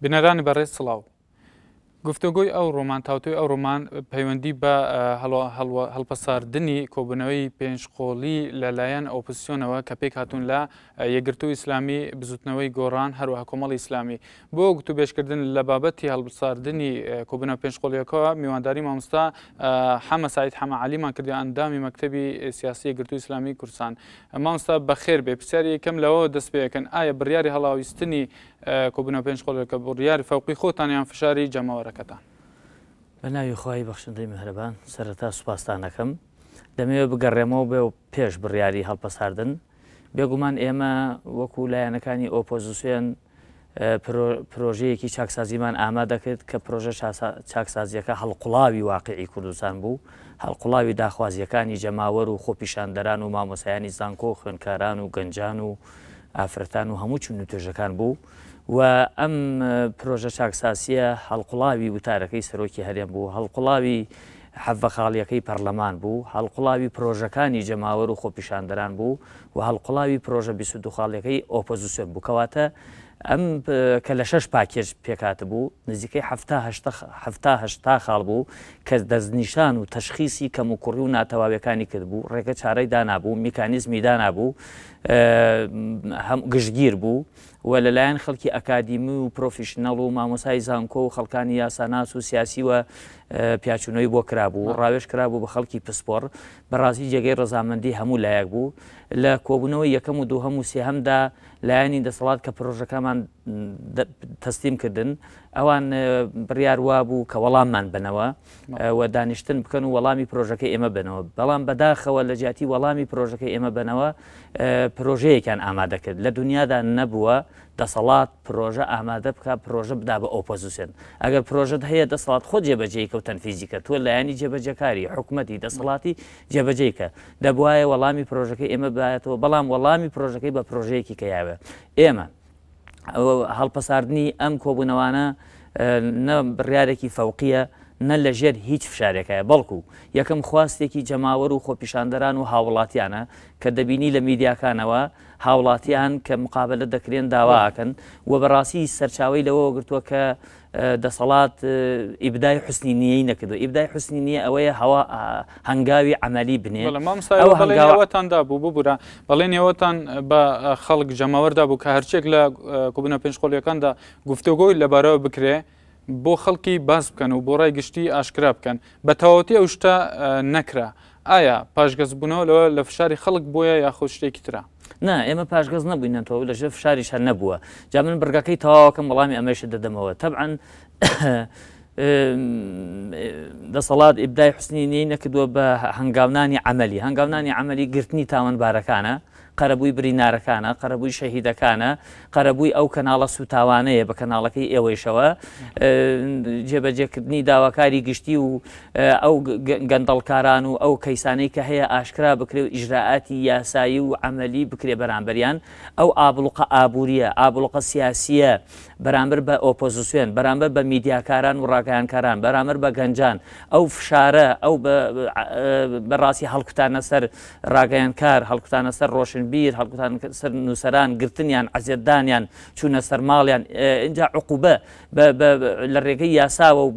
بنەرانی بەڕێز سڵاو گفتوگۆی ئەو ڕۆمان تاوتوی ئەو ڕۆمان پەیوەندی بە هەڵپەساردنی کۆبوونەوەی پێنجقۆڵی لەلایەن ئۆپۆزیسیۆنەوە کە پێک هاتوون لە یەکگرتووی ئیسلامی بزوتنەوەی گۆڕان هەروەها کۆمەڵی ئیسلامی بۆ گوتوبێژکردن لە بابەتی هەڵپەساردنی کۆبوونەوە پێنجقۆڵیەکەوە میوانداری مامۆستا حەمە سعید حەمە عەلیمان کردی ئەندامی مەکتەبی سیاسی یەکگرتووی ئیسلامی کوردستان مامۆستا بەخێر بێ پرسیاری یەکەم لەوە دەست پێ یەکەن ئایا بڕیاری هەڵاویستنی کۆبوونەوە پێنجقۆڵیەکە بڕیاری فەوقی خۆتان یان فشاری جەماوەرەکەتان؟ بە ناوی خۆی بەخشندەی میهرەبان سەرەتا سوپاسان دەکەم دەمەوێت بگەڕێمەوە بێ و پێش بڕیاری هەڵپەساردن بێگومان ئێمە وەکو لایەنەکانی ئۆپۆزیسیۆن پرۆژەیەکی چاکسازیمان ئامادە کرد کە پرۆژە چاکسازیەکە هەڵقوڵاوی واقعی کوردستان بوو، هەڵقوڵاوی داخوازیەکانی جەماوەر و خۆپیشاندەران و مامۆسایانی زانکۆ خوێندکاران و گەنجان و ئافرەتان و هەموو چون توێژەکان بوو و ئەم پرۆژە چاکساسیە هەڵقوڵاوی وتارەکەی سەرۆکی هەرێم بوو، هەڵقوڵاوی حەڤەخاڵیەکەی پەرلەمان بوو، هەڵقوڵاوی پرۆژەکانی جەماوەر و خۆپیشاندەران بوو و هەڵقوڵاوی پرۆژە 22 خاڵیەکەی ئۆپۆزیسیۆن بوو کەواتە ئەم کە لە 6 پاکێج پێکات بوو نزیکەی 7 خاڵ بوو کە دەستنیشان و تەشخیصی کەم و کوڕی و ناتەواویەکانی کرد بوو، ڕێگە چارەی دانابوو، میکانیزمی دانابوو، گشتگیر بوو و لەلایەن خەڵکی ئەکادیمی و پرۆفیشنەڵ و مامۆسای زانکۆ و خەڵکانی یاساناس و سیاسی وە پیاچوونەوەی بۆ کرابوو، ڕاوێژ کرابوو بە خەڵکی پسپۆڕ بەڕاستی جێگەی ڕەزامەندی هەموو لایەک بوو لە کۆبوونەوەی یەکەم و دووهەم و سێهەمدا لایەنی دەسەڵات کە پرۆژەکەمان تەسلیم کردن ئەوان بڕیار وا بوو کە وەڵاممان بنەوە و دانیشتن بکەن و وەڵامی پرۆژەکەی ئێمە بنەوە، بەڵام بەداخەوە لە جیاتی وەڵامی پرۆژەکەی ئێمە بنەوە پرۆژەیەکیان ئامادە کرد لە دنیادا نەبووە دەسەڵات پرۆژە ئامادە بکە پرۆژە بدا بە ئۆپۆزیسیۆن ئەگەر پرۆژەت هەیە دەسەڵات خۆ جێبەجێی کە و تەنفیزیکە تۆ لایەنی جێبەجەکاری حکوومەتی دەسەڵاتی جێبەجێیکە دەبوایە وەڵامی پرۆژەکەی ئێمە بایەتەوە بەڵام وەڵامی پرۆژەکەی بە پرۆژەیەکی کەیاوە ئێمە هەڵپەساردنی ئەم کۆبوونەوانە نە بڕیارێکی فەوقیە نە لە ژێر هیچ فشارێکایە بەڵکو یەکەم خواستێکی جەماوەر و خۆپیشاندەران و هاوڵاتیانە کە دەبینی لە میدیاکانەوە هاوڵاتیان کە مقابلە دەکرێن داواکەن و بەڕاستی سەرچاوی لەوە گرتووە کە دەسەڵات ئیبدای حوسنی نیەی نەکردو ئیبدای حوسنی نییە ئەوەیە هەنگاوی عملی بنێ ئەوەتاندا بوو ببوورە بەڵێن ئێوەتان بە خەڵک جەماوەردا بوو کە هەرچێک لە کۆبوونە پێنجقۆڵیەکاندا گفتوگۆی لەبارەوە بکرێ بۆ خەڵکی باس بکەن و بۆ ڕای گشتی ئاشکرا بکەن بە تەواوەتی ئەو شتە نەکرا ئایا پاشگەزبوونەوە لەوە لە فشاری خەڵک بۆیە یاخۆ شتێکی ترە؟ نا ئێمە پاشگەز نەبووینەوە لە ژێر فشاریش هەر نەبووە جا من بڕگەکەی تەواوەکەم وەڵامی ئەمەش دەدەمەوە تەبعەن دەسەڵات ئیبدای حوسنی نیەی نەکردووە بە هەنگاونانی عملی گرتنی تاوانبارەکانە قەرەبووی برینارەکانە قەرەبووی شەهیدەکانە قەرەبووی ئەو کەناڵە سوتاوانەیە بە کەناڵەکەی ئێوەیشەوە جێبەجێکردنی داواکاری گشتی و ئەو گەندەڵکاران و ئەو کەیسانەی کە هەیە ئاشکرا بکرێ و ئیجراعاتی یاسایی و عملی بکرێ بەرامبەریان ئەو ئابڵوقە ئابووریە ئابڵوقە سیاسیە بەرامبەر بە ئۆپۆزیسیۆن بەرامبەر بە میدیاکاران و ڕاگەیانکاران بەرامبەر بە گەنجان ئەو فشارە ئەو بەڕاستی هەڵکوتانە سەر ڕاگەیانکار هەڵکوتانە سەر ڕۆشنبیر هەڵکوتان سەر نووسەران گرتنیان عەزیەتدانیان چوونە سەر ماڵیان اینجا عقوبە لە ڕێگەی یاساوە و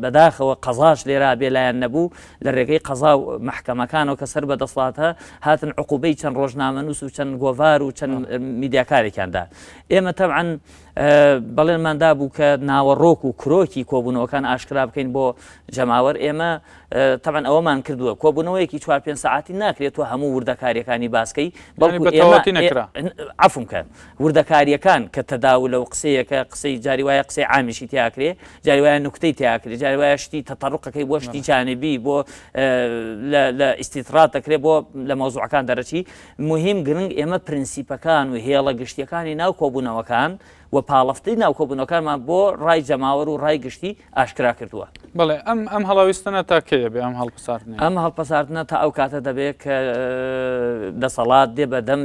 بەداخەوە قەزاش لێرا بێلایەن نەبوو لە ڕێگەی قەزا و مەحکەمەکانەوە کە سەر بەدەسڵاتە هاتن عقوبەی چەند ڕۆژنامەنووس و چەند گۆڤار و چەند میدیاکارێکیاندا ئێمە تەبعەن بەڵێنماندا بوو کە ناوەڕۆک و کرۆکی کۆبوونەوەکان ئاشکرا بکەین بۆ جەماوەر ئێمە تەبعەن ئەوەمان کردووە کۆبوونەوەیەکی 4-5 ساعتی ناکرێتەوە هەموو وردەکاریەکانی باسکەی عەفوم کە وردەکاریەکان کە تەداول لەو قسەیەکە قسەی جاری وایە قسەی عامیشی تیاکرێ جاری وایە نوکتەی تیاکرێ جاری وایە شتی تەتەڕوقەکەی بۆ شتی جانبی بۆ لە ئیستیترات دەکرێت بۆ لە مەوزوعەکان دەرەچی مهم گرنگ ئێمە پرینسیپەکان و هێڵە گشتیەکانی ناو کۆبوونەوەکان و پاڵەفتی ناوکۆبوونەکانمان بۆ ڕای جەماوەر و ڕای گشتی ئاشکرا کردووە. بەڵێ ئەم هەڵاویستنە تا کەیە بێ ئەم هەڵپەساردنە؟ ئەم هەڵپەساردنە تا ئەو کاتە دەبێت کە دەسەڵات دێ بەدەم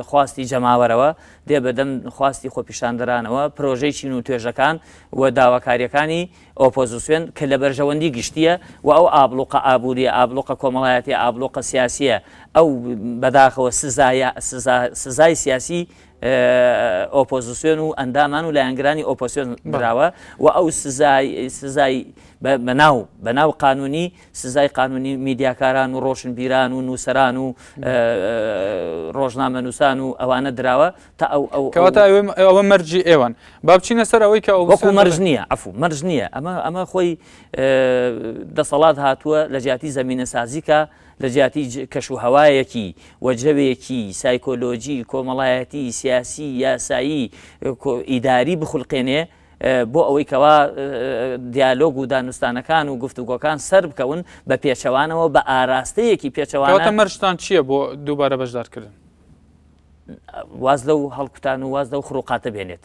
خواستی جەماوەرەوە دێ بەدەم خواستی خۆپیشاندەرانەوە پرۆژەی چین و توێژەکان و داواکاریەکانی ئۆپۆزیسیۆن کە لە بەرژەوەندی گشتیە و ئەو ئابلوقە ئابووریە ئابلوقە کۆمەڵایەتی ئابلوقە سیاسیە ئەو بەداخەوە سزای سیاسی ئۆپۆزیسیۆن و ئەندامان و لایەنگرانی ئۆپۆسیۆن براوە و ئەو سزای بەناو قانونی سزای قانونی میدیاکاران و ڕۆشنبیران و نووسەران و ڕۆژنامە نووسان و ئەوانە دراوە تا کەواتە ئەوە مەرجی ئێوەن با بچینە سەر ئەوەی کە وەکو مەرج نییە ئەفو مەرج نییە ئەمە خۆی دەسەڵات هاتووە لە جیاتی زەمینە سازیکە لە جیاتی کەشوهەوایەکی وەجەوێکی سایکۆلۆجی کۆمەڵایەتی سیاسی یاسایی ئیداری بخولقێنێ بۆ ئەوەی کەوا دیالۆگ و دانوستانەکان و گفتوگۆکان سەر بکەون بە پێچەوانەوە بە ئاراستەیەکی پێچەوانە. مەرجتان چییە بۆ دووبارە بەشدارکردن؟ واز لەو هەڵکوتان و واز لەو خڕوقاتە بێنێت.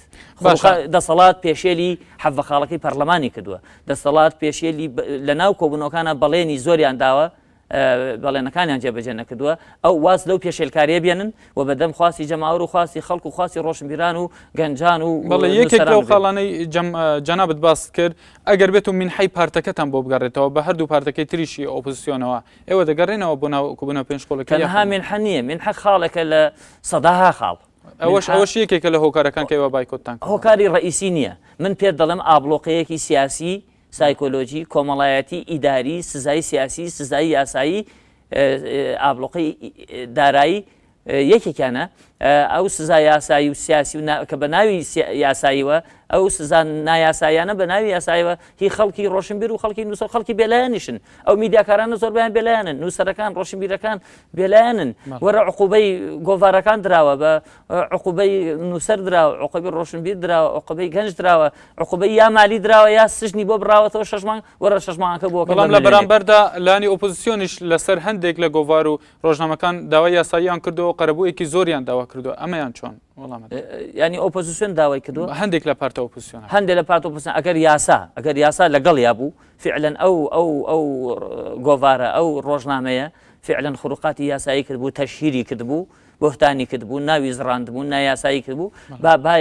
دەسەڵات پێشێلی حەڤەخاڵەکەی پەرلەمانی کردووە، دەسەڵات پێشێلی لە ناو کۆبوونەکانە بەڵێنی زۆریان داوە بەڵێنەکانیان جێبەجێ نەکردووە، ئەو واز لەو پێشێلکاریە بێنن و بەدەم خواستی جەماوەر و خواستی خەڵک و خواستی ڕۆشنبیران و گەنجان و بەڵێ یەکێک لەو خاڵانەی جەنابەت باس کرد ئەگەر بێت و منحەی پارتەکەتان بۆ بگەڕێتەوە بە هەردوو پارتەکەی تریشی ئۆپۆزیسیۆنەوە ئێوە دەگەڕێنەوە بۆ ناو کۆبوونەوە پێنجقۆڵەکە. تەنها منحە نییە، منحە خاڵێکە لە سەداها خاڵ. ئەوەش یەکێکە لە هۆکارەکان کە ئێوە بایکۆتتان کرد. هۆکاری ڕئیسی نییە، من پێت دەڵێم ئابلۆقەیەکی سیاسی سایکۆلۆژی کۆمەڵایەتی ئیداری سزای سیاسی سزای یاسایی ئابلۆقەی دارایی یەکێکانە ئەو سزا یاسایی و سیاسی کە بە ناوی یاساییوە ئەو سزا نایاساییانە بە ناوی یاساییوە هی خەڵکی ڕۆشنبیر و خەڵکی نووسەر خەڵکی بێلایەنیشن ئەو میدیاکارانە زۆربیان بێلایەنن نووسەرەکان ڕۆشنبیرەکان بێلایەنن وەرە عقوبەی گۆڤارەکان دراوە بە عقوبەی نووسەر دراوە عقوبەی ڕۆشنبیر دراوە عقوبەی گەنج دراوە عقوبەی یا مالی دراوە یا سژنی بۆ بڕاوەتەوە 6 مانگ وەرە 6 مانگەکە بۆ بەڵام لە بەرامبەردا لانی ئۆپۆزیسیۆنیش لەسەر هەندێک لە گۆڤار و ڕۆژنامەکان داوای یاساییان کردەوە قەرەبوویەکی زۆریان داوا کردووە ئەمەیان چۆن ینی ئۆپۆزیسیۆن داوای کردووە هەندێک لە پارتە ئۆپۆزیسیۆن هەندێک لە پارتە ئۆپۆزیسیۆن ئەگەر یاسا لەگەڵ یا بوو فعلەن ئەو گۆڤارە ئەو ڕۆژنامەیە فعلەن خروقاتی یاسایی کردبوو تەشهیری کردبوو بۆهتانی کردبوو ناوی زڕاندبوو نایاسایی کردبوو با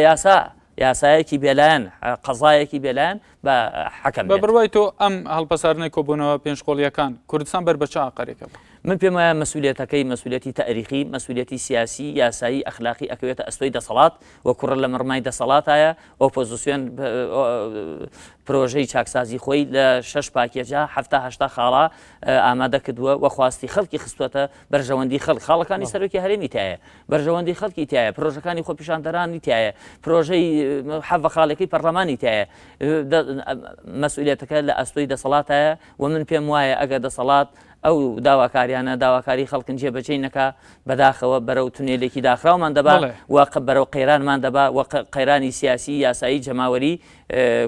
یاسایەکی بێلایەن قەزایەکی بێلایەن بە حەکەم بە بڕوای تۆ ئەم هەڵپەساردنەی کۆبوونەوە پێنجقۆڵیەکان کوردستان بەر بە چ ئاقارێکە من پێم وایە مەسئولیەتەکەی مەسئولیەتی تاریخی مەسئولیەتی سیاسی یاسایی ئەخلاقی ئەکەوێتە ئەستۆی دەسەڵات و کوڕە لە مەرمای دەسەڵاتایە ئۆپۆزیسیۆن پرۆژەی چاکسازی خۆی لە 6 پاکێجا 7 خاڵا ئامادە کردووە و خواستی خەڵکی خستوەتە بەرژەوەندی خاڵەکانی سەرۆکی هەرێمی تایە بەرژەوەندی خەڵکی تایە پرۆژەکانی خۆپیشاندەرانی تایە پرۆژەی حەڤە خاڵەکەی پەرلەمانی تایە مەسئولیەتەکە لە ئەستۆی دەسەڵاتایە و من پێم وایە ئەگەر دەسەڵات ئەو داواکاریانە داواکاری خەڵکن جێبەجێ نەکا بەداخەوە بەرەو تونێلێکی داخراومان دەبا و بەرەو قەیرانمان دەبا و قەیرانی سیاسی یاسایی جەماوەری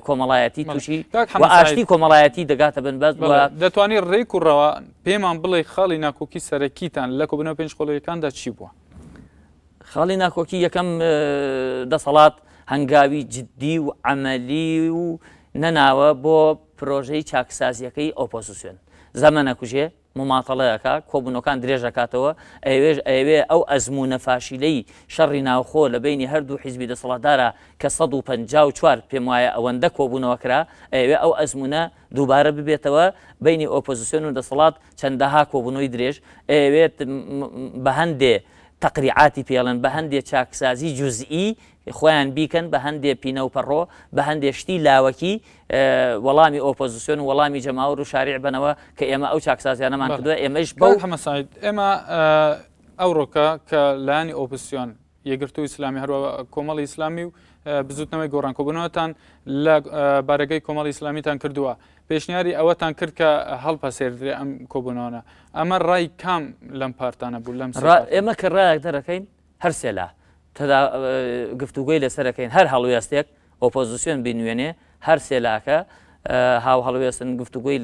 کۆمەڵایەتی تووشی و ئاشتی کۆمەڵایەتی دەگاتە بنبەست دەتوانانی ڕێک و ڕەوە پێمان بڵێ خاڵی ناکۆکی سەرەکیتان لە کۆبوونەوە پێنجقۆڵیەکاندا چی بووە؟ خاڵی ناکۆکی یەکەم دەسەڵات هەنگاوی جددی و عەمەلی و نەناوە بۆ پرۆژەی چاکسازیەکەی ئۆپۆزیسیۆن زەمانە کوژێ مماتەڵەیەکە کۆبوونەکان درێژەکاتەوە ئەوێ ئەو ئەزمونە فاشیلەی شەڕی ناوخۆ لە بینی هەردوو حیزبی دەسەڵاتدارە کە 154 پێم وایە ئەوەندە کۆبوونەوە کرا ئەوێ ئەو ئەزمونە دووبارە ببێتەوە بینی ئۆپۆزیسیۆن و دەسەڵات چەندەها کۆبوونەوەی درێژ ئەوێت بە هەندێ تەقریعاتی پێڵن بە هەندێ چاکسازی جوزئی خۆیان بیکەن بە هەندێ پینە و پەڕۆ بە هەندێ شتی لاوەکی وەڵامی ئۆپۆزیسیۆن و وەڵامی جەماوەر و شاریع بنەوە کە ئێمە ئەو چاکسازیانەمان کردووە ئێمەش بەو هەمەساید ئێمە ئەو ڕۆکە کە لایانی ئۆپۆزیسیۆن یەکگرتووی ئیسلامی هەروە کۆمەڵی ئیسلامی و بزوتنەوەی گۆڕانکۆبوونەوەتان لە بارگەی کۆمەڵی ئیسلامیتان کردووە پێشنیاری ئەوەتان کرد کە هەڵپەسێردرێ ئەم کۆبوونەوەە ئەمە ڕای کام لەم پارتانە بوو لەم ئێمە کە ڕایەک دەرەکەین هەرسێلا تدا گفتوگوی لەسەرەکەین هەر هەڵوێستێک ئۆپۆزیسیۆن بینوێنێ هەر سێلاکە هاو هەڵوێستن گفتوگوی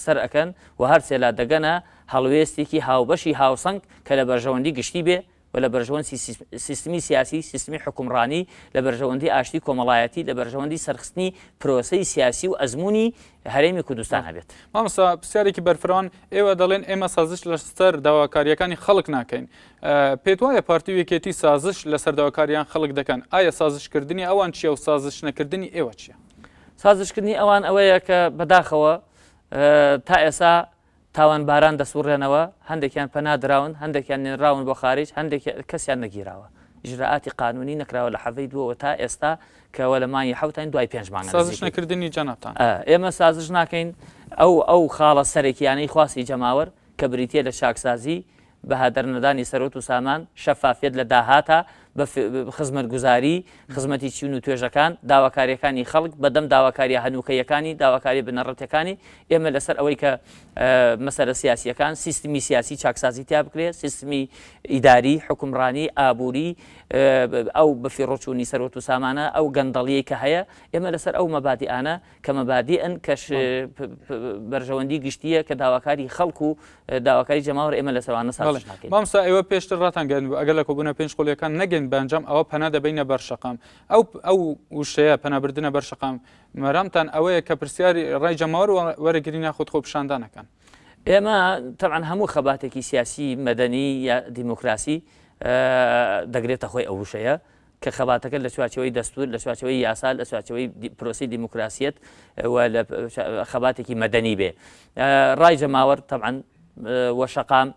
سەر ئەەکەن و هەر سێلا دەگەنە هەڵوێستێکی هاوبەشی هاوسنگ کە لە بەرژەوەندی گشتی بێ و لە بەرژەوەندی سیستمی سیاسی سیستمی حکومڕانی لە بەرژەوەندی ئاشتی کۆمەڵایەتی لە بەرژەوەندی سەرخستنی پرۆسەی سیاسی و ئەزمموی هەرێمی کوردستان هەبێت. مامۆستا پرسیارێکی بەرفران ئێوە دەڵێن ئێمە سازش لەسەر داواکاریەکانی خەڵک ناکەین. پێت وایە پارتی یەکێتی سازش لەسەر داواکاریان خەڵک دەکەن ئایا سازشکردنی ئەوان چیە و سازش نەکردنی ئێوە چییە؟ سازشکردنی ئەوان ئەوەیە کە بەداخەوە تا ئێستا تاوانباران دەسوڕێنەوە هەندێکیان پەنادراون هەندێکیان نێنراون بۆ خارج هەندێک کەسیان نەگیراوە ئیجراعاتی قانونی نەکراوە لە حەڤەی دووەوە تا ئێستا کەوە لە مانگی حەوتان دوای 5 مانگ سازش نەکردنی جەنابتان ئێمە سازش ناکەین ئەو خاڵە سەرێکیانەی خواستی جەماوەر کە بریتە لە چاکسازی بەهادەرنەدانی سەرۆت و سامان شەفافیت لە داهاتە بە خزمەتگوزاری خزمەتی چین و توێژەکان داواکاریەکانی خەڵک بەدەم داواکاری هەنووکەیەکانی داواکاری بنەڕەتەکانی ئێمە لەسەر ئەوەی کە مەسەلە سیاسیەکان سیستمی سیاسی چاکسازی تیا بکرێت سیستمی ئیداری حکومڕانی ئابووری ئەو بەفیڕۆچوونی سەرۆت و سامانە ئەو گەندەڵیەی کە هەیە ئێمە لەسەر ئەو مەبادیانە کە مەبادیئن کەش بەرژەوەندی گشتیە کە داواکاری خەڵک و داواکاری جەماوەر ئێمە لەسەروانە سازش ناکەین. مامۆستا ئێوە پێشتر ڕاتانگەن ئەگەر لە کۆبوونە پێنج قۆڵیەکان نەگەن بەنجام ئەوە پەنا دەبینە بەرشەقام ئەو وشەیە پەنابردنە بەرشەقام مەرامتان ئەوەیە کە پرسیاری ڕای جەماوەر وەرەگری ناخۆت خۆ پیشاندانەکەن. ئێمە طبعا هەموو خەباتێکی سیاسی مەدەنی یا دیموکراسی دەگرێتە خۆی ئەو وشەیە کە خەباتەکە لە چوارچەوەی دەستور لە چوارچەوەی یاسا لە چوارچەوەی پرۆسی دیموکراسیەت و لە خەباتێکی مەدەنی بێ ڕای جەماوەر طبعا وەشەقام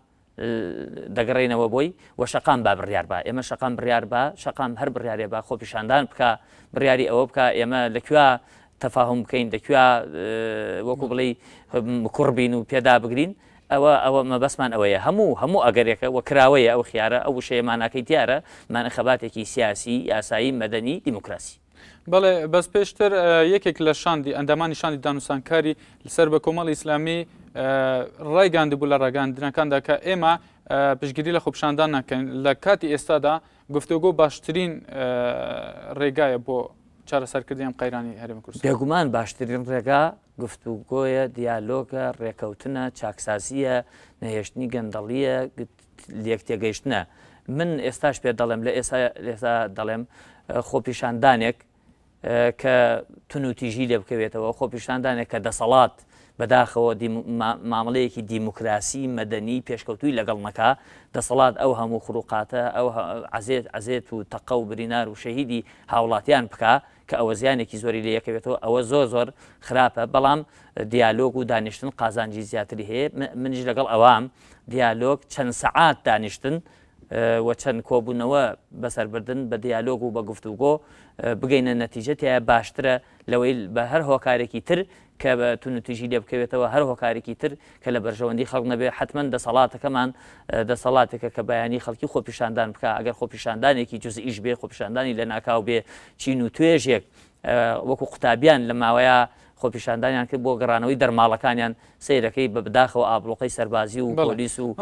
دەگەڕێنەوە بۆی وە شەقام با بڕیار بە ئێمە شەقام بڕیار بە شەقام هەر بڕیارێ بە خۆپیشاندان بکە بڕیاری ئەوە بکە ئێمە لەکوێ تەفاهم بکەین لەکوێ وەکو بڵێ کوڕبین و پێدا بگرین ئەوە مەبەسمان ئەوەیە هەموو ئەگەرێکە وە کراوەیە ئەو خیارە ئەو وشەیەماناکەی دیارە مانەخەباتێکی سیاسی یاسایی مەدەنی دیموکراسی. بەڵێ بەس پێشتر یەکێک لە شاندی ئەندامانی شاندی دانوسانکاری لەسەر بە کۆمەڵی ئیسلامی ڕایگاندی بوو لە ڕاگەاندنەکاندا کە ئێمە پشتگیری لە خۆپیشاندان ناکەین لە کاتی ئێستادا گفتوگۆ باشترین ڕێگایە بۆ چارەسەرکردنی ئەم قەیرانی هەرێمی کوردستان. بێگومان باشترین ڕێگا گفتوگۆیە دیالۆگە ڕێکەوتنە چاکسازیە نەهێشتنی گەندەڵیە لێکتێگەیشتنە. من ئێستاش پێ دەڵێم لە ئێستا دەڵێم خۆپیشاندانێک کە تونوتیژی لێ بکەوێتەوە خۆپیشاندانێک کە دەسەڵات بەداخەوە مامەڵەیەکی دیموکراسی مەدەنی پێشکەوتوی لەگەڵ نەکا دەسەڵات ئەو هەموو خروقاتە ئەو عزێت و تەقە و برینار و شەهیدی هاوڵاتیان بکە کە ئەوە زیانێکی زۆری لە یەکەوێتەوە ئەوە زۆر خراپە بەڵام دیالۆگ و دانیشتن قازانجی زیاتری هەیە منیش لەگەڵ ئەوام دیالۆگ چەند سەعات دانیشتن و چەند کۆبوونەوە بەسەربردن بە دیالۆگ و بە گفتوگۆ بگەینە نەتیجەتیە باشترە لەوەی بە هەر هۆکارێکی تر کە بە تونوتیژی لێ بکەوێتەوە هەر هۆکارێکی تر کە لە بەرژەوەندی خەڵک نەبێ حتمما دەسەڵاتەکەمان دەسەڵاتێکە کە بەیانی خەڵکی خۆپیشاندان بکە ئەگەر خۆپیشاندانێکی جزئیش بێ خۆپیشاندانی لە ناکاو بێ چین و توێژێک وەکو قوتابیان لە ماوەیە خۆپیشاندانیان کرد بۆ گەڕانەوەی دەرماڵەکانیان سیرەکەی بە بداخەوە ئابلوقەی سەربازی و پۆلیس و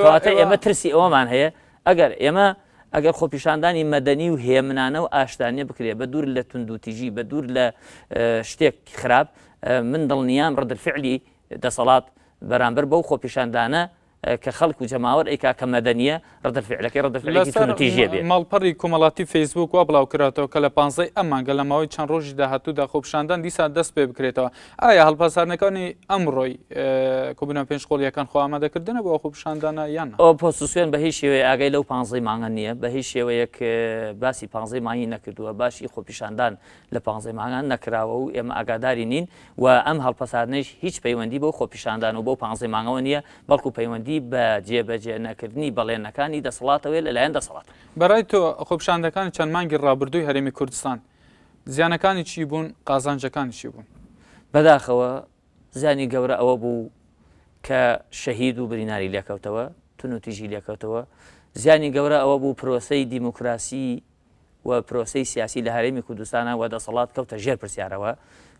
کەواتە ئێمە ترسی ئەوەمان هەیە ئەگەر خۆپیشاندانی مەدەنی و هێمنانە و ئاشتانیە بکرێ بە دوور لە توندوتیژی بە دوور لە شتێک خراپ من دڵنیام ڕدەفعلی دەسەڵات بەرامبەر بەو خۆپیشاندانە کە خەڵک و جەماوەر ئەیکا کە مەدەنیە ڕدەفعلەکەی ڕدەفعلێکی تونوتیژیە بێ. ماڵپەڕی کۆمەڵاتی فەیسبوک وا بڵاو کراوەوە کە لە 15 ئەم مانگە لە ماوەی چەند ڕۆژی داهاتوودا خۆپیشاندان دیسان دەست پێ بکرێتەوە. ئایا هەڵپەساردنەکانی ئەمڕۆی کۆبوونە پێنج قۆڵیەکان خۆ ئامادەکردنە بۆ خۆپیشاندانە یان ئەو پۆستوسیۆن بە هیچ شێوەیە ئاگای لەو 15 مانگە نییە بە هیچ شێوەیەک باسی 15 مانگی نەکردووە باشی خۆپیشاندان لە 15 مانگان نەکراوە و ئێمە ئاگاداری نین و ئەم هەڵپەساردنەش هیچ پەیوەندی بۆ خۆپیشاندان و بۆ 15 مانگەوە نییە بەڵکو پەیوەندی بە جێبەجێ نەکردنی بەڵێنەکانی دەسەڵاتەوەی لەلایەن دەسەڵات. بەڕای تۆ خۆپیشاندەکانی چەند مانگی ڕابردووی هەرێمی کوردستان زیانەکانی چی بوون قازانجەکانی چی بوون؟ بەداخەوە زیانی گەورە ئەوە بوو کە شەهید و بریناری لێکەوتەوە تونوتیژی لێکەوتەوە زیانی گەورە ئەوە بوو پرۆسەی دیموکراسی و پرۆسەی سیاسی لە هەرێمی کوردستانە و دەسەڵات کەوتە ژێر پرسیارەوە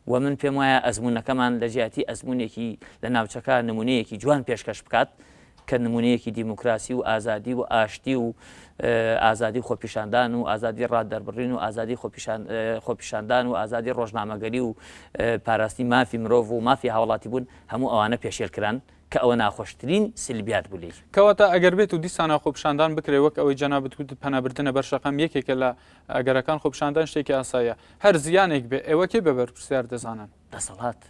و من پێم وایە ئەزمونونەکەمان لە جیاتی ئەزمونێکی لە ناوچەکە نمونەیەکی جوان پێشکەش بکات کە نمونەیەکی دیموکراسی و ئازادی و ئاشتی و ئازادی خۆپیشاندان و ئازادی ڕاددەربڕین و ئازادی خۆپیشاندان و ئازادی ڕۆژنامەگەری و پاراستی مافی مرۆڤ و مافی هاوڵاتی بوون هەموو ئەوانە پێشێلکران کە ئەوە ناخۆشترین سلبیات بوولی. کەواتە ئەگەر بێت و دیسانە خۆپیشاندان بکرێ وەک ئەوەی جەنابەت وت پەنابردنە بەرشەقەم یەکێکە لە ئەگەرەکان خۆپیشاندان شتێکی ئاساییە هەر زیانێک بێ ئێوە کێ بەبەر پرسیار دەزانن؟ دەسەڵات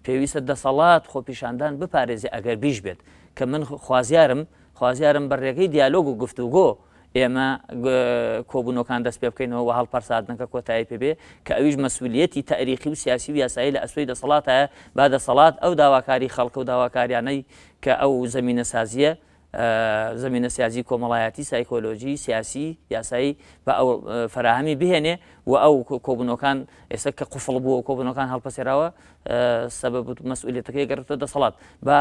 پێویستە دەسەڵات خۆپیشاندان بپارێزی ئەگەر بیش بێت کە من خوازیارم بەڕێگەی دیالۆگ و گفتوگۆ ئێمە کۆبوونەکان دەست پێ بکەینەوە و هەڵپەرساردنەکە کۆتایی پێبێ کە ئەویش مەسئولیەتی تاریخی و سیاسی و یاسایی لە ئەسوی دەسەڵات هەیە با دەسەڵات ئەو داواکاری خەڵکە و داواکاریانەی کە ئەو زەمینە سازیە زمینە سیاسی کۆمەڵایەتی سایکۆلۆژی سیاسی یاسایی بە ئەو فراهەمی بهێنێ و ئەو کۆبوونەکان ئێستا کە قوفڵ بووە کۆبوونەکان هەڵپەسێراوە سەبەب مەسئولیەتەکەی گەڕێتە دەسەڵات بە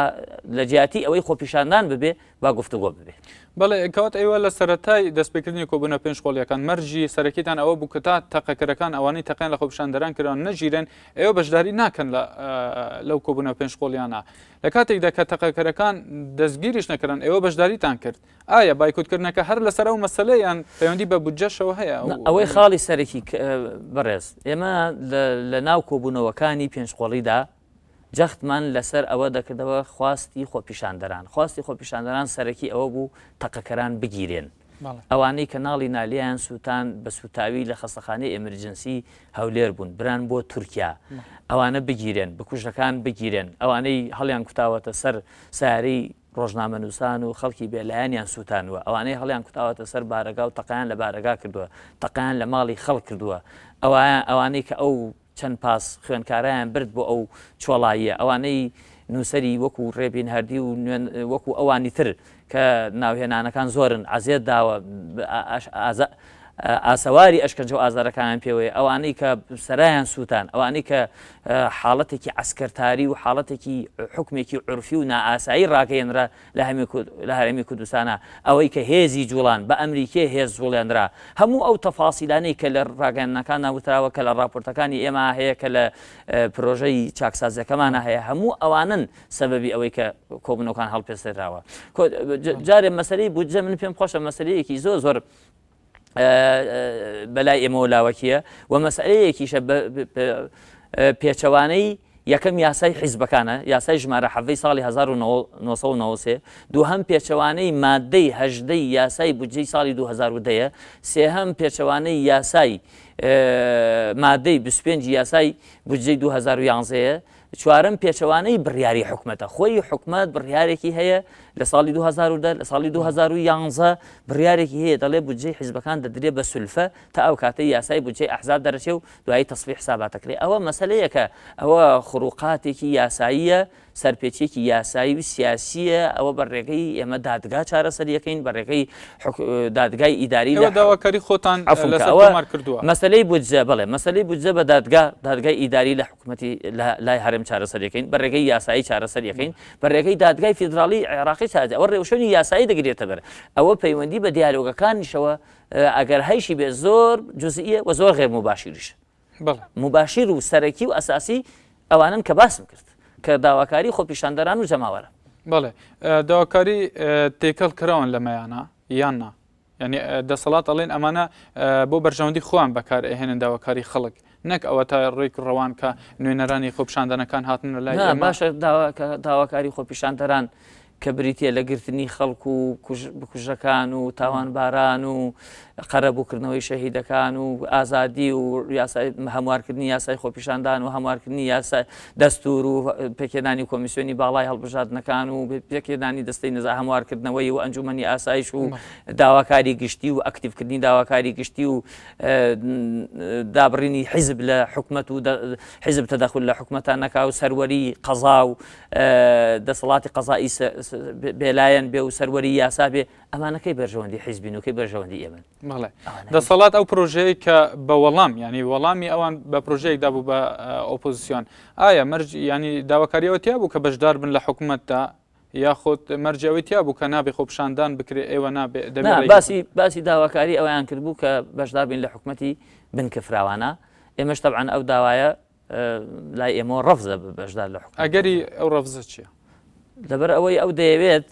لە جیاتی ئەوەی خۆپیشاندان ببێ با گفتوگۆ ببێ. بەڵێ کەوت ئێوە لە سەرەتای دەستپێکردنی کۆبوونە پێنجقۆڵیەکان مەرجی سەرەکیتان ئەوە بوو کە تا تەقەکەرەکان ئەوانەی تەقیان لە خۆپیشاندەران کردوان نەژیرن ئێوە بەشداری ناکەن لەو کۆبوونە پێنجقۆڵیانە لە کاتێکدا کە تەقەکەرەکان دەستگیریش نەکردن ئێوە بەشداریتان کرد ئایا بایکوتکردنەکە هەر لەسەر ئەو مەسەلەیان پەیوەندی بە بودجەشەوە هەیە ئەوەی خاڵی سەرەکی بەڕێز ئێمە لە ناو کۆبوونەوەکانی پێنجقۆڵیدا جەختمان لەسەر ئەوە دەکردەوە خواستی خۆپیشاندەران سەرەکی ئەوە بوو تەقەکەران بگیرێن ئەوانەی کە ناڵی نالیان سووتان بە سوتاوی لە خەستەخانەی ئەمرجنسی هەولێر بوون بران بۆ تورکیا ئەوانە بگیرێن بکوژەکان بگیرێن ئەوانەی هەڵیان کوتاوەتە سەر ساری ڕۆژنامەنووسان و خەڵکی بێلایەنیان سووتانوە ئەوانەی هەڵیان کوتاوەتە سەر بارەگا و تەقیان لە بارەگا کردووە تەقیان لە ماڵی خەڵک کردووە ئەوانەی کە ئەو چەند پاس خوێنکارایان برد بۆ ئەو چۆڵاییە ئەوانەی نووسری وەکو ڕێبین هەردی و وەکو ئەوانی تر کە ناوهێنانەکان زۆرن عزیێت داوە ئاسەواری ئەشکەنجە و ئازارەکانیان پێوەیە ئەوانەی کە سەرایان سووتان ئەوانەی کە حاڵەتێکی عسکەرتاری و حاڵەتێکی حکمێکی عورفی و نائاسایی ڕاگەیەنرا لە هەرێمی کوردستانە ئەوەی کە هێزی جوڵان بە ئەمریکێ هێز جوڵێنرا هەموو ئەو تەفاسیلانەی کە لە ڕاگەیەنەکان ناوتراوە کە لە راپۆرتەکانی ئێمە هەیە کە لە پرۆژەی چاکسازەکەمانە هەیە هەموو ئەوانن سەبەبی ئەوەی کە کۆبوونەکان هەڵپێسێراوە جارێ مەسەلەی بودجە من پێم خۆشە مەسەلەیەکی زۆر بەلای ئێمە لاوەکیە و مەسئلەیەکیشە پێچەوانەی یەکەم یاسای حیزبەکانە یاسای ژمارە حەڤەی ساڵی 1990 دووهەم پێچەوانەی مادەی هەژدەی یاسای بودجەی ساڵی 2010 سێهەم پێچەوانەی یاسای مادەی 25 یاسای بودجەی 2011 چوارم پێچەوانەی بڕیاری حکومەتە خۆی حکومەت بڕیارێکی هەیە لە ساڵی 2010 لە ساڵی 2011 بڕیارێکی هەیە دەڵێ بودجەی حیزبەکان دەدرێت بە سولفە تا ئەو کاتەی یاسای بودجەی ئەحزاب دەرەچێ و دوایی تەصفیح حساباتەکرێت ئەوە مەسەلەیەکە ئەوە خروقاتێکی یاساییە سەرپێچێکی یاسایی و سیاسیە ئەوە بەڕێگەی ئێمە دادگا چارەسەریەکەین بەڕێگەی دادگای ئیداری داواکاری خۆتان لەسەر کردووە مەسەلەی بودجە بڵێ مەسەلەی بودجە بە دادگای ئیداری لە حکوومەتی لای هەرێم چارەسەریەکەین بەڕێگەی یاسایی چارەسەریەکەین بەڕێگەی دادگای فیدراڵی عێراقی ئەوە ڕێوشێنی یاسایی دەگرێتە بەر ئەوە پەیوەندی بە دیالۆگەکانیشەوە ئەگەر هەیشی بێ زۆر جزئیە و زۆر غێر مباشیریش مباشیر و سەرەکی و ئەساسی ئەوانن کە باسم کرد کە داواکاری خۆپیشاندەران و جەماوەرە بەڵێ داواکاری تێکەڵ کراون لەمەیانە یاننا یعنی دەسەڵات ئەڵێن ئەمانە بۆ بەرژەوەندی خۆیان بەکار ئەهێنن داواکاری خەڵک نەک ئەوە تا ڕێک ڕەوان کە نوێنەرانی خۆپیشاندانەکان هاتن لای باشە داواکاری خۆپیشاندەران کە بریتە لە گرتنی خەڵکو و بکوژەکان و تاوانباران و قەرەبووکردنەوەی شەهیدەکان و ئازادی و هەموارکردنی یاسای خۆپیشاندان و هەموارکردنی یاسای دەستور و پێکێنانی کۆمیسیۆنی باڵای هەڵبژاردنەکان و پێکێنانی دەستەی نەزا هەموارکردنەوەی و ئەنجومەنی ئاسایش و داواکاری گشتی و ئەکتیڤکردنی داواکاری گشتی و دابڕینی حیزب لە حکومەت و حیزب تەدەخل لە حکومەتان نەکا و سەروەری قەزا و دەسەڵاتی قەزایی بێلایەن بێ و سەروەری یاسا بێ ئەمانەکەی بەرژەوەندی حیزبین و کەی بەرژەوەندی ئێمە دەسەڵات ئەو پرۆژەیە کە بە وەڵام ینی وەڵامی ئەوان بە پرۆژەیەکدا بوو بە ئۆپۆزیسیۆن ئایا مەرج ینی داواکاریەوە تیا بوو کە بەشدار بن لە حکوومەتدا یاخۆت مەرجەوەی تیا بوو کە نابێ خۆپیشاندان بکرێ ئێوە نابێ باسی داواکاری ئەویان کردبوو کە بەشدار بین لە حکوومەتی بنکەفراوانە ئێمەش تەبعاً ئەو داوایە لای ئێمە ڕەفزە بەشدار لە حکوومەت ئەگەری ئەو ڕەفزە چییە؟ لەبەر ئەوەی ئەو دەیەوێت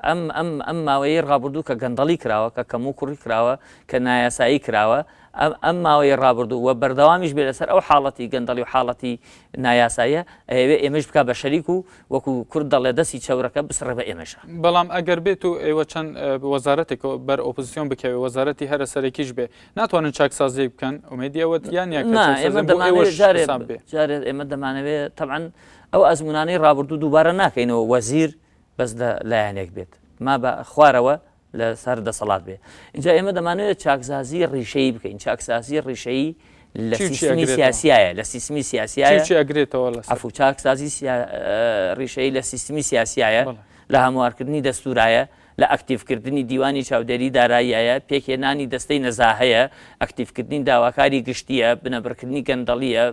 ئەم ماوەیە ڕابردوو کە گەندەڵی کراوە کە کەم و کوڕی کراوە کە نایاسایی کراوە ئەم ماوەیە ڕابردوو وە بەردەوامیش بێ لەسەر ئەو حاڵەتی گەندەڵی و حاڵەتی نایاساییە ئەوێ ئێمەش بکە بە شەریک و وەکو کورد دەڵێ دەستی چەورەکە بسڕێ بە ئێمەشە بەڵام ئەگەر بێت و ئێوە چەند وەزارەتێک بەر ئۆپۆزیسیۆن بکەوێ وەزارەتی هەرە سەرەکیش بێ ناتوانن چاکسازی بکەن ئومێدیەوە جارێت ئێمە دەمانەوێت تەبعاً ئەو ئەزمونانەی ڕابردوو دووبارە ناکەینەوە وەزیر بەس لایەنێک بێت ما بە خوارەوە لە سەر دەسەڵات بێ اینجا ئێمە دەمانوێت چاکسازی ڕیشەیی بکەین چاکسازی ڕیشەیی لە سیستمی سیاسیایە لە سیستمی سیاسیایە چاکسازی ڕیشەیی لە سیستمی سیاسیایە لە هەموارکردنی دەستورایە لە ئەکتیڤکردنی دیوانی چاودێری داراییایە پێکهێنانی دەستەی نەزا هەیە ئەکتیڤکردنی داواکاری گشتیە بنەبڕکردنی گەندەڵیە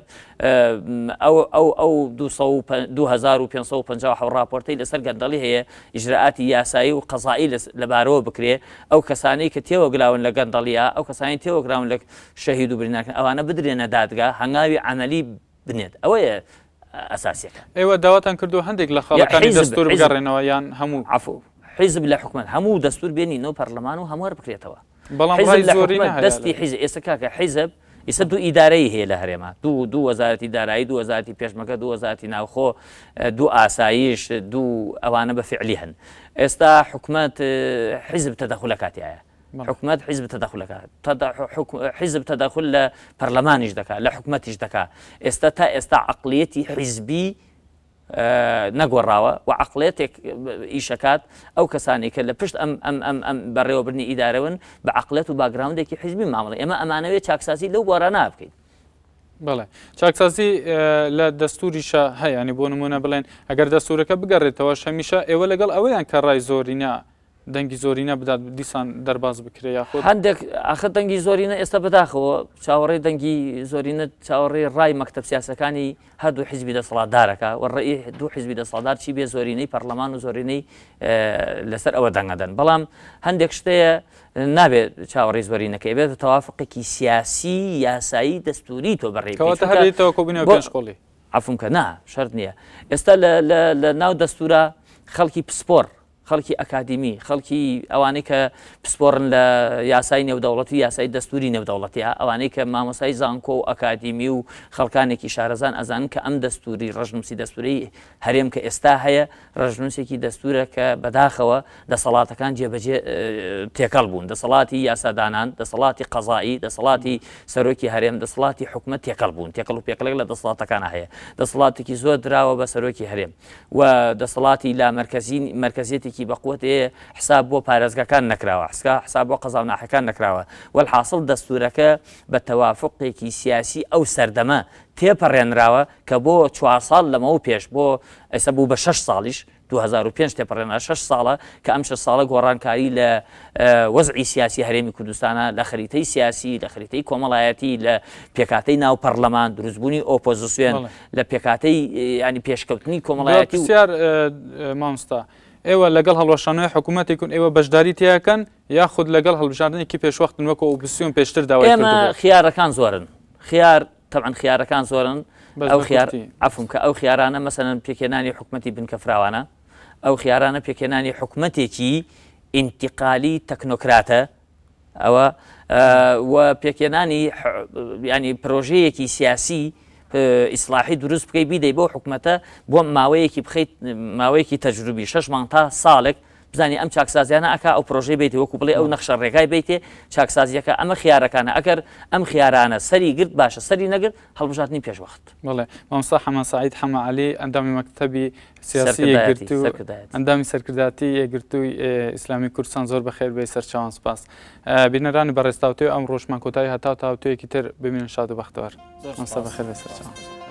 ئەو 2550 راپۆرتەی لەسەر گەندەڵی هەیە ئیجراعاتی یاسایی و قەزایی لەبارەوە بکرێ ئەو کەسانەی کە تێوەگراون لە گەندەڵیە ئەو کەسانی تێوەگراون لە شەهید و بریناکردن ئەوانە بدرێنە دادگا هەنگاوی عەمەلی بنێت ئەوەیە ئەساسیەکە. ئێوە داواتان کردو هەندێک لە خەڵکانی دەستور بگەڕێنەوە یان هەموو عفو حیزب لە حکومەت هەموو دەستور بێنینەوە پەرلەمان و هەموار بکرێتەوە. بەڵام دەستی حیزب ئێستا کاکە حیزب ئێستا دوو ئیدارەی هەیە لە هەرێما دوو وەزارەتی دارایی دوو وەزارەتی پێشمەکە دوو وەزارەتی ناوخۆ دوو ئاسایش دوو ئەوانە بە فعلی هەن. ئێستا حکومەت حیزب تەدەخولەکاتیایە حکومت حیزب تەدەخولەکە حیزب تەدەخول لە پەرلەمانیش دەکات لە حکومەتیش دەکات ئێستا تا ئێستا عەقڵیەتی حیزبی نەگۆڕاوە و عەقڵیەتێک ئیشەکات ئەو کەسانی کە لە پشت ئەم بەڕێوەبردنی ئیدارەون بە عەقڵێت و باگراوندێکی حیزبی مامەڵێ ئێمە ئەمانەوێت چاکسازی لەو بۆرانە بکەین. بەڵێ چاکسازی لە دەستوریشە هەیە بۆ نمونە بڵێن ئەگەر دەستورەکە بگەڕێتەوە هەمیشە ئێوە لەگەڵ ئەوەیان کە ڕای زۆرینە دەنگی زۆرینە بدات دیسان دەرباز بکرێ یاخۆ هەندێک ئاخر دەنگی زۆرینە ئێستا بەداخەوە چاوەڕێی دەنگی زۆرینە چاوەڕێی ڕای مەکتەب سیاسەکانی هەردوو حیزبی دەسەڵاتدارەکە و ڕێی دوو حیزبی دەسەڵاتدار چی بێ زۆرینەی پەرلەمان و زۆرینەی لەسەر ئەوە دەنگەدەن بەڵام هەندێک شتەیە نابێت چاوەڕێی زۆرینەکەی بێت تەوافقێکی سیاسی یاسایی دەستوری تۆ بەڕێکەوە کۆبوونەوە پێشخۆڵی عەفوم کە نا شەرت نییە ئێستا لە ناو دەستورە خەڵکی پسپۆر خەڵکی ئەکادمی خەڵکی ئەوانەی کە پسپۆڕن لە یاسای نێودەوڵەتی یاسای دەستوری نێودەوڵەتیە ئەوانەی کە مامۆسای زانکۆ و ئەکادمی و خەڵکانێکی شارەزان ئەزانن کە ئەم دەستوری ڕژنووسی دەستوری هەرێم کە ئێستا هەیە ڕژنووسێکی دەستورە کە بەداخەوە دەسەڵاتەکان جێبەجێ تێکەڵ بوون دەسەڵاتی یاسادانان دەسەڵاتی قەزایی دەسەڵاتی سەرۆکی هەرێم دەسەڵاتی حکومەت تێکەڵ بوون تێکەڵ و پێکەڵێک لە دەسەڵاتەکانە هەیە دەسەڵاتێکی زۆر دراوە بە سەرۆکی هەرێم و دەسەڵاتی لا مرکزیەتی بەقوت حساب بۆ پارێزگاکان نەکراوە حساب بۆ قەزا و ناحەکان نەکراوە والحاصل دەستورەکە بە تەوافقێکی سیاسی ئەو سەردەمە تێپەڕێنراوە کە بۆ 4 ساڵ لەمەوە پێش بۆ ئێستا بوو بە 6 ساڵیش 2005 تێپەڕێنرا 6 ساڵە کە ئەم 6 ساڵە گۆڕانکاری لە وەزعی سیاسی هەرێمی کوردستانە لە خەریتەی سیاسی لە خەریتەی کۆمەڵایەتی لە پێکاتەی ناو پەرلەمان دروستبوونی ئۆپۆزیسیۆن لە پێکاتەی ینی پێشکەوتنی کۆمەڵایەتی پرسیار مامۆستا ئێوە لەگەڵ هەڵوەشانەوەی حکوومەتێکون ئێوە بەشداری تیاکەن یاخود لەگەڵ هەڵبژاردنێکی پێشوەختن وەکو ئۆپۆزیسیۆن پێشتر داوای ئێمە خیارەکان زۆرن طبعا خیارەکان زۆرن ئەو خیار عەفوم کە ئەو خیارانە مەسەلەن پێکهێنانی حکوومەتی بنکەفراوانە ئەو خیارانە پێکهێنانی حکوومەتێکی ئینتیقالی تەکنۆکراتە ئەوە و پێکهێنانی ینی پرۆژەیەکی سیاسی ئیسلاحی دروست بکەی بیدەی بۆ حکوومەتە بۆ ماوەیەکی بخەیت ماوەیەکی تەجروبی 6 مانگ تا ساڵێک بزانانی ئەم چاکسازیانە ئەکا ئەو پرۆژەی بیتی وەکو بڵێ ئەو نەخشە ڕێگای بیتێ چاکسازیەکە ئەمە خیارەکانە ئەگەر ئەم خیارانە سەری گرت باشە سەری نەگرت هەڵبژاردننی پێشوەخت. بڵێ مامۆستا حەمان سەعید حەما عەلی ئەندامی مەکتەبی سیاسی یەکگرتو ئەندامی سەرکردایەتی یەکگرتووی ئیسلامی کوردستان زۆر بەخێر بێ سەرچاوان سپاس. بینەرانی بەڕێستاوتوی ئەم ڕۆژمان کۆتایی هەتا تاوتویەکی تر ببینن شاد و بەختەوەر. مامۆستا بەخێر بێ سەرچاوان.